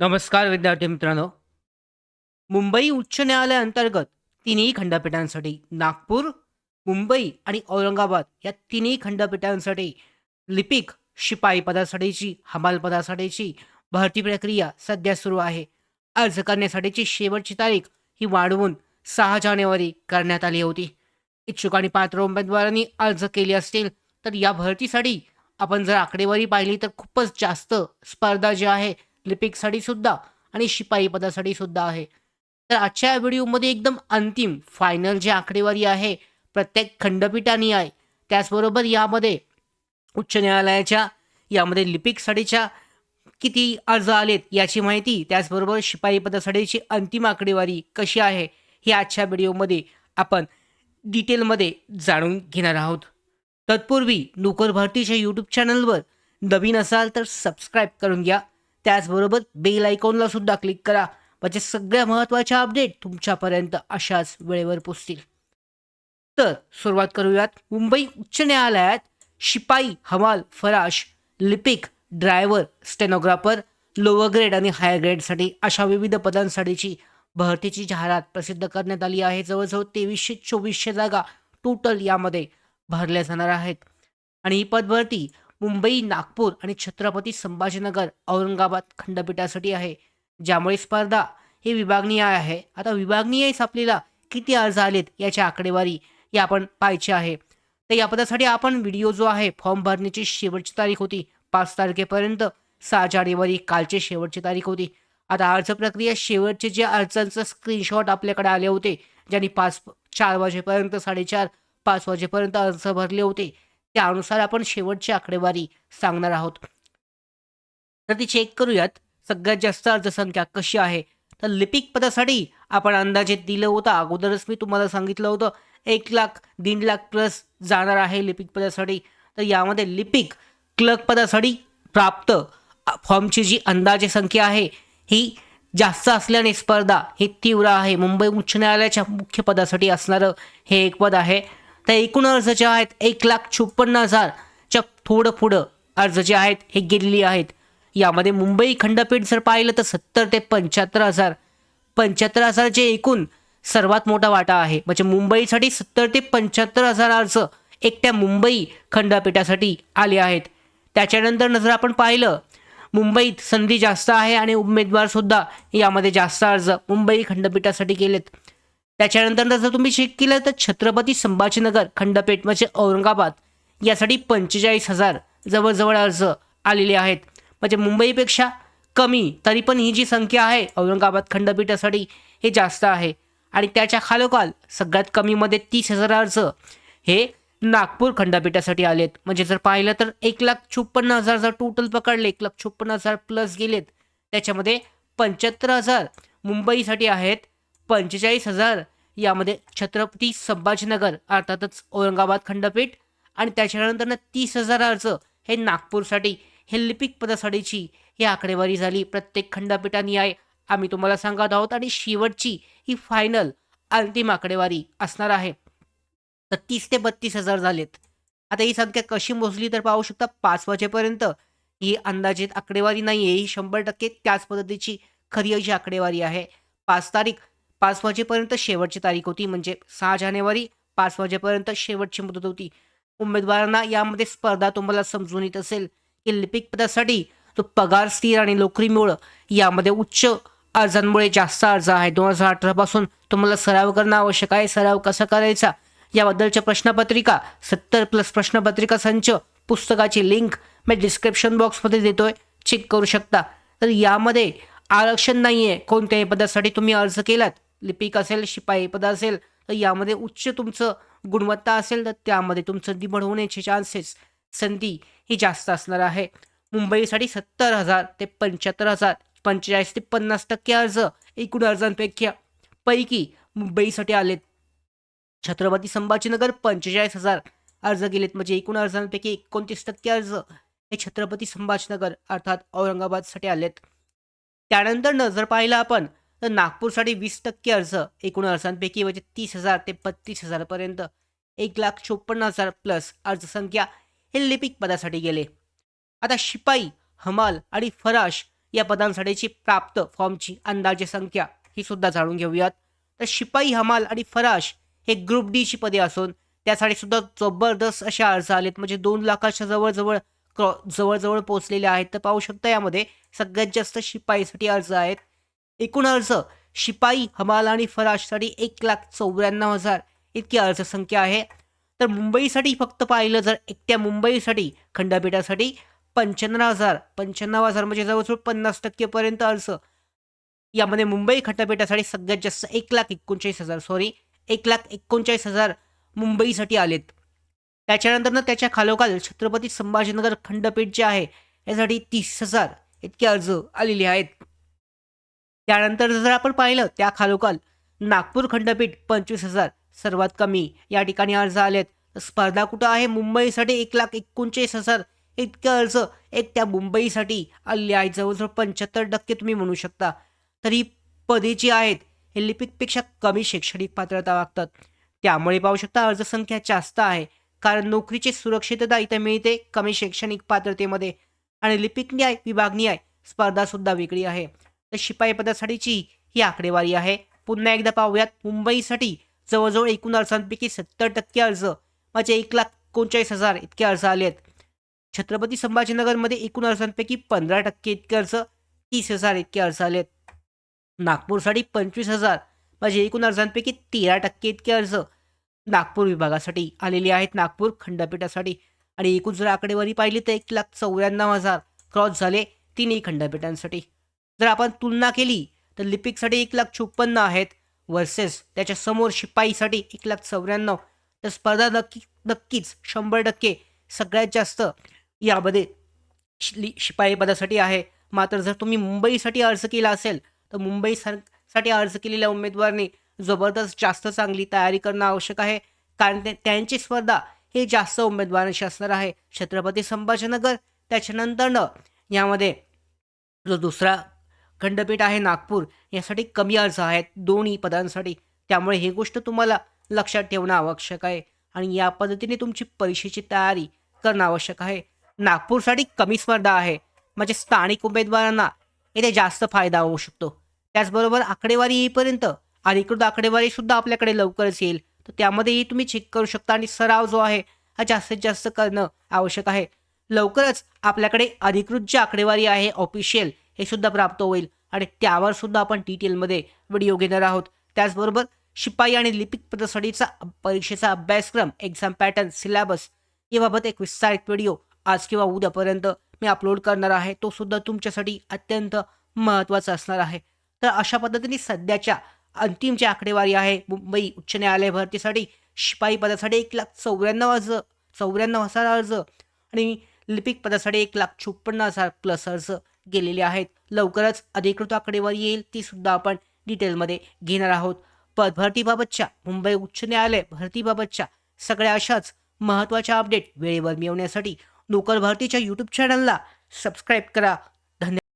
नमस्कार विद्यार्थी मित्रांनो. मुंबई उच्च न्यायालयाअंतर्गत तिन्ही खंडपीठांसाठी नागपूर, मुंबई आणि औरंगाबाद या तिन्ही खंडपीठांसाठी लिपिक शिपाई पदासाठीची हमाल पदासाठीची भरती प्रक्रिया सध्या सुरू आहे. अर्ज करण्यासाठीची शेवटची तारीख ही वाढवून 6 जानेवारी करण्यात आली होती. इच्छुक आणि पात्र उमेदवारांनी अर्ज केले असतील तर या भरतीसाठी आपण जर आकडेवारी पाहिली तर खूपच जास्त स्पर्धा जी आहे लिपिकसाठी सुद्धा आणि शिपाई पदासाठी सुद्धा आहे. तर आजच्या व्हिडिओमध्ये एकदम अंतिम फायनल जी आकडेवारी आहे प्रत्येक खंडपीठाने आहे. त्याचबरोबर यामध्ये उच्च न्यायालयाच्या यामध्ये लिपिकसाठीच्या किती अर्ज आलेत याची माहिती, त्याचबरोबर शिपाई पदासाठीची अंतिम आकडेवारी कशी आहे, हे आजच्या व्हिडिओमध्ये आपण डिटेलमध्ये जाणून घेणार आहोत. तत्पूर्वी नोकर भरतीच्या यूट्यूब चॅनलवर नवीन असाल तर सबस्क्राईब करून घ्या. त्याचबरोबर बेल आयकॉनला सुद्धा क्लिक करा, म्हणजे सगळ्या महत्त्वाच्या अपडेट तुमच्यापर्यंत अशाच वेळेवर पोचतील. तर सुरुवात करूयात. मुंबई उच्च न्यायालयात शिपाई, हमाल, फराश, लिपिक, ड्रायव्हर, स्टेनोग्राफर, लोअर ग्रेड आणि हायर ग्रेडसाठी अशा विविध पदांसाठीची भरतीची जाहिरात प्रसिद्ध करण्यात आली आहे. जवळजवळ 2324 जागा टोटल यामध्ये भरल्या जाणार आहेत. आणि ही पदभरती मुंबई, नागपूर आणि छत्रपती संभाजीनगर, औरंगाबाद खंडपीठासाठी आहे. ज्यामुळे स्पर्धा ही विभागनीय आहे. आता विभागनीयच आपल्याला किती अर्ज आलेत याची आकडेवारी ही आपण पाहायची आहे. तर या पदासाठी आपण व्हिडिओ जो आहे फॉर्म भरण्याची शेवटची तारीख होती 5 तारखेपर्यंत. 6 जानेवारी कालची शेवटची तारीख होती. आता अर्ज प्रक्रिया शेवटचे जे अर्जांचं स्क्रीनशॉट आपल्याकडे आले होते, ज्यांनी 4 वाजेपर्यंत 4:30 5 वाजेपर्यंत अर्ज भरले होते, त्यानुसार आपण शेवटची आकडेवारी सांगणार आहोत. तर ती चेक करूयात. सगळ्यात जास्त अर्जसंख्या कशी आहे? तर लिपिक पदासाठी आपण अंदाजे दिलं होतं. अगोदरच मी तुम्हाला सांगितलं होतं 1,00,000 1,50,000 प्लस जाणार आहे लिपिक पदासाठी. तर यामध्ये लिपिक क्लर्क पदासाठी प्राप्त फॉर्मची जी अंदाजे संख्या आहे ही जास्त असल्याने स्पर्धा ही तीव्र आहे. मुंबई उच्च न्यायालयाच्या मुख्य पदासाठी असणारं हे एक पद आहे. तर एकूण अर्ज जे आहेत 1,54,000च्या थोडं पुढं अर्ज जे आहेत हे गेलेली आहेत. यामध्ये मुंबई खंडपीठ जर पाहिलं तर 70 ते 75,000 75,000चे एकूण सर्वात मोठा वाटा आहे. म्हणजे मुंबईसाठी 70 ते 75,000 अर्ज एकट्या मुंबई खंडपीठासाठी आले आहेत. त्याच्यानंतर जर आपण पाहिलं मुंबईत संधी जास्त आहे आणि उमेदवारसुद्धा यामध्ये जास्त अर्ज मुंबई खंडपीठासाठी केलेत. त्याच्यानंतर जर तुम्ही चेक केलं तर छत्रपती संभाजीनगर खंडपीठ म्हणजे औरंगाबाद यासाठी 45,000 जवळजवळ अर्ज आलेले आहेत. म्हणजे मुंबईपेक्षा कमी, तरी पण ही जी संख्या आहे औरंगाबाद खंडपीठासाठी हे जास्त आहे. आणि त्याच्या खालोखाल सगळ्यात कमीमध्ये 30,000 अर्ज हे नागपूर खंडपीठासाठी आलेत. म्हणजे जर पाहिलं तर 1,54,000 जर टोटल पकडले, 1,54,000 प्लस गेलेत, त्याच्यामध्ये 75,000 मुंबईसाठी आहेत, 45,000 यामध्ये छत्रपती संभाजीनगर अर्थातच औरंगाबाद खंडपीठ, आणि त्याच्यानंतर 30,000 अर्ज हे नागपूरसाठी हे लिपिक पदासाठीची ही आकडेवारी झाली. प्रत्येक खंडपीठाने आहे आम्ही तुम्हाला सांगत आहोत. आणि शेवटची ही फायनल अंतिम आकडेवारी असणार आहे. तर 30 ते 32,000 झालेत. आता ही संख्या कशी मोजली तर पाहू शकता. 5 वाजेपर्यंत ही अंदाजित आकडेवारी नाही आहे, ही 100% त्याच पद्धतीची खरी अशी आकडेवारी आहे. 5 तारीख 5 वाजेपर्यंत शेवटची तारीख होती. म्हणजे 6 जानेवारी 5 वाजेपर्यंत शेवटची मुदत होती. उमेदवारांना यामध्ये स्पर्धा तुम्हाला समजून येत असेल की लिपिक पदासाठी तो पगार स्थिर आणि नोकरीमुळं यामध्ये उच्च अर्जांमुळे जास्त अर्ज आहे. 2018 पासून तुम्हाला सराव करणं आवश्यक आहे. सराव कसा करायचा याबद्दलच्या प्रश्नपत्रिका 70+ प्रश्नपत्रिका संच, पुस्तकाची लिंक मी डिस्क्रिप्शन बॉक्समध्ये देतोय, चेक करू शकता. तर यामध्ये आरक्षण नाही आहे. कोणत्याही पदासाठी तुम्ही अर्ज केलात, लिपिक असेल, शिपाई पद असेल, तर यामध्ये उच्च तुमचं गुणवत्ता असेल तर त्यामध्ये तुमचं निवड होण्याचे चान्सेस, संधी ही जास्त असणार आहे. मुंबईसाठी 70,000 ते 75,000 45 ते 50% अर्ज एकूण अर्जांपैकी मुंबईसाठी आलेत. छत्रपती संभाजीनगर 45,000 अर्ज गेलेत. म्हणजे एकूण अर्जांपैकी 29% अर्ज हे छत्रपती संभाजीनगर अर्थात औरंगाबादसाठी आलेत. त्यानंतर जर पाहिलं आपण तर नागपूरसाठी 20% अर्ज एकूण अर्जांपैकी म्हणजे 30,000 ते 32,000 पर्यंत 1,54,000 प्लस अर्जसंख्या हे लिपिक पदासाठी गेले. आता शिपाई, हमाल आणि फराश या पदांसाठीची प्राप्त फॉर्मची अंदाजे संख्या ही सुद्धा जाणून घेऊयात. तर शिपाई, हमाल आणि फराश हे ग्रुप डी ची पदे असून त्यासाठी सुद्धा जबरदस्त असे अर्ज आलेत. म्हणजे 2 लाखाच्या जवळ पोहोचलेले आहेत. तर पाहू शकता यामध्ये सगळ्यात जास्त शिपाईसाठी अर्ज आहेत. एकूण अर्ज शिपाई, हमाल आणि फराशसाठी 1,94,000 इतकी अर्ज संख्या आहे. तर मुंबईसाठी फक्त पाहिलं जर एकट्या मुंबईसाठी खंडपीठासाठी 95,000 म्हणजे जवळजवळ 50% पर्यंत अर्ज यामध्ये मुंबई खंडपीठासाठी सगळ्यात जास्त 1,39,000 मुंबईसाठी आलेत. त्याच्यानंतर त्याच्या खालोखाल छत्रपती संभाजीनगर खंडपीठ जे आहे यासाठी 30,000 इतके अर्ज आलेले आहेत. त्यानंतर जर आपण पाहिलं त्या खालोखाल नागपूर खंडपीठ 25,000 सर्वात कमी या ठिकाणी अर्ज आलेत. स्पर्धा कुठं आहे? मुंबईसाठी 1,39,000 इतके अर्ज त्या मुंबईसाठी आलेले आहेत. जवळजवळ 75% तुम्ही म्हणू शकता. तर ही पदे जी आहेत हे लिपिकपेक्षा कमी शैक्षणिक पात्रता मागतात. त्यामुळे पाहू शकता अर्ज संख्या जास्त आहे. कारण नोकरीची सुरक्षितता इथे मिळते कमी शैक्षणिक पात्रतेमध्ये आणि लिपिक न्याय, विभाग न्याय स्पर्धासुद्धा वेगळी आहे. तर शिपाई पदासाठीची ही आकडेवारी आहे. पुन्हा एकदा पाहूयात. मुंबईसाठी जवळजवळ एकूण अर्जांपैकी 70% अर्ज म्हणजे 1,39,000 इतके अर्ज आलेत. छत्रपती संभाजीनगरमध्ये एकूण अर्जांपैकी 15% इतके अर्ज 30,000 इतके अर्ज आलेत. नागपूरसाठी 25,000 म्हणजे एकूण अर्जांपैकी 13% इतके अर्ज नागपूर विभागासाठी आलेले आहेत. नागपूर खंडपीठासाठी आणि एकूण जर आकडेवारी पाहिली तर 1,94,000 क्रॉस झाले तिन्ही खंडपीठांसाठी. जर आपण तुलना केली तर लिपिकसाठी 1,54,000 आहेत वर्सेस त्याच्या समोर शिपाईसाठी 1,94,000. तर स्पर्धा नक्कीच 100% सगळ्यात जास्त यामध्ये शिपाई पदासाठी आहे. मात्र जर तुम्ही मुंबईसाठी अर्ज केला असेल तर मुंबईसाठी अर्ज केलेल्या उमेदवारांनी जबरदस्त जास्त चांगली तयारी करणं आवश्यक आहे. कारण त्यांची स्पर्धा हे जास्त उमेदवारांशी असणार आहे. छत्रपती संभाजीनगर त्याच्यानंतरनं यामध्ये जो दुसरा खंडपीठ आहे नागपूर यासाठी कमी अर्ज आहेत दोन्ही पदांसाठी. त्यामुळे ही गोष्ट तुम्हाला लक्षात ठेवणं आवश्यक आहे आणि या पद्धतीने तुमची परीक्षेची तयारी करणं आवश्यक आहे. नागपूरसाठी कमी स्पर्धा आहे म्हणजे स्थानिक उमेदवारांना इथे जास्त फायदा होऊ शकतो. त्याचबरोबर आकडेवारी येईपर्यंत अधिकृत आकडेवारी सुद्धा आपल्याकडे लवकरच येईल. तर त्यामध्येही तुम्ही चेक करू शकता आणि सराव जो आहे हा जास्तीत जास्त करणं आवश्यक आहे. लवकरच आपल्याकडे अधिकृत जी आकडेवारी आहे ऑफिशियल हे सुद्धा प्राप्त होईल आणि त्यावर सुद्धा आपण डिटेलमध्ये व्हिडिओ घेणार आहोत. त्याचबरोबर शिपाई आणि लिपिक पदासाठीचा परीक्षेचा अभ्यासक्रम, एक्झाम पॅटर्न, सिलेबस याबाबत एक विस्तारित व्हिडिओ आज किंवा उद्यापर्यंत मी अपलोड करणार आहे. तो सुद्धा तुमच्यासाठी अत्यंत महत्त्वाचा असणार आहे. तर अशा पद्धतीने सध्याच्या अंतिम जी आकडेवारी आहे मुंबई उच्च न्यायालय भरतीसाठी शिपाई पदासाठी 1,94,000 अर्ज आणि लिपिक पदासाठी 1,54,000 प्लस अर्ज गेलेले आहेत. लवकरच अधिकृत आकडेवारी येईल ती सुद्धा आपण डिटेलमध्ये घेणार आहोत. भरतीबाबतच्या मुंबई उच्च न्यायालय भरतीबाबतच्या सगळ्या अशाच महत्त्वाच्या अपडेट वेळेवर मिळवण्यासाठी नोकर भरतीच्या यूट्यूब चॅनलला सबस्क्राईब करा. धन्यवाद.